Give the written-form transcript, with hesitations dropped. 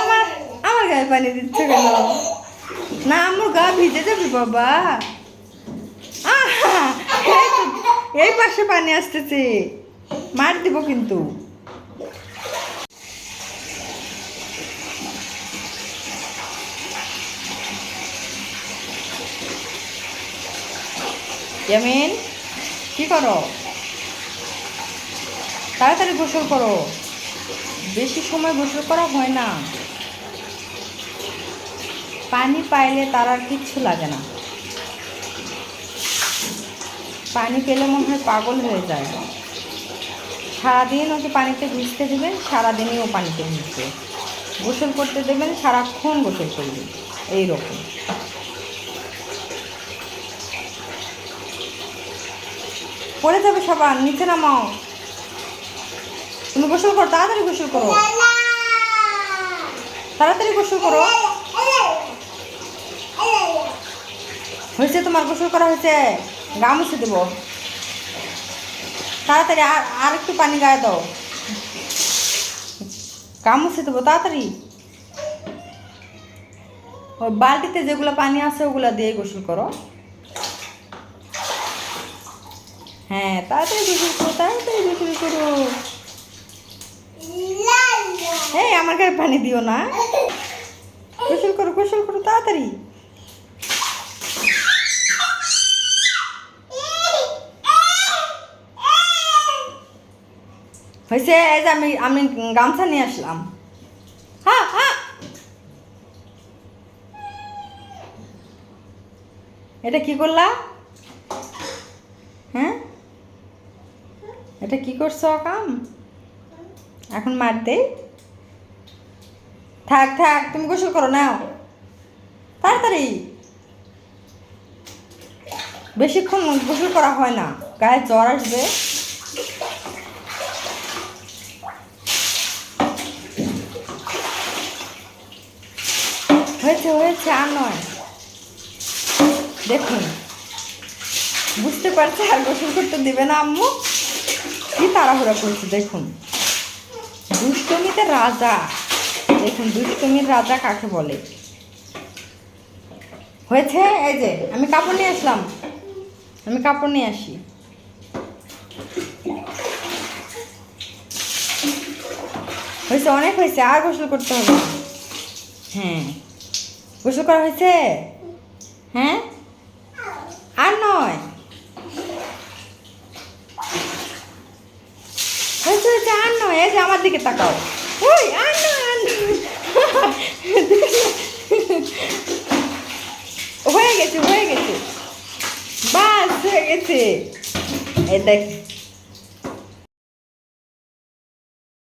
আমার আমার গায়ে পানি দিচ্ছে কেন? না আমার গা ভিজে যাবে বাবা। এই পাশে পানি আসতেছে, মার দিব কিন্তু। ইয়ামিন কি করো? তাড়াতাড়ি গোসল করো, বেশি সময় গোসল করা হয় না। পানি পাইলে তার আর কিচ্ছু লাগে না। পানি পেলে মনে হয় পাগল হয়ে যায়। সারাদিন ওকে পানিতে ভিজতে দেবেন, সারাদিনই ও পানিতে ভিজবে। গোসল করতে দেবেন, সারাক্ষণ গোসল করবে এইরকম। পড়ে যাবে সবার, নিচে নামাও। তুমি গোসল করো, তাড়াতাড়ি গোসল করো, তাড়াতাড়ি গোসল করো। হয়েছে তোমার গোসল করা হয়েছে, গা মুছে দেবো। তাড়াতাড়ি আর একটু পানি গায়ে দাও, গা মুছে দেবো তাড়াতাড়ি। ওই বালতিতে যেগুলো পানি আছে ওগুলো দিয়ে গোসল করো। হ্যাঁ তাড়াতাড়ি গোসল করো, তাড়াতাড়ি গোসল করো। এই আমার গায়ে পানি দিও না, গোসল করো গোসল করো তাড়াতাড়ি। হয়েছে, এই যে আমি গামছা নিয়ে আসলাম। হ্যাঁ হ্যাঁ, এটা কি করলা? হ্যাঁ এটা কি করছো কাম? এখন মার দে? থাক থাক, তুমি গোসল করো নাও তাড়াতাড়ি। বেশিক্ষণ গোসল করা হয় না, গায়ে জ্বর আসবে। হয়েছে হয়েছে, আর নয়। দেখুন বুঝতে পারছে আর গোসল করতে দেবে না আম্মু, কি তাড়াহুড়া করছে দেখুন। দুষ্টমিতে রাজা, দেখুন দুষ্টমির রাজা কাকে বলে। হয়েছে, এই যে আমি কাপড় নিয়ে আসলাম, আমি কাপড় নিয়ে আসি। হয়েছে, অনেক হয়েছে, আর গোসল করতে হবে। হ্যাঁ গোসল করা হয়েছে। হ্যাঁ আর নয়। হয়েছে হয়েছে, আর নয়। এই যে আমার দিকে তাকাও। ওই আর নয়, আর নয়। হয়ে গেছে হয়ে গেছে, বাস হয়ে গেছে। এই দেখ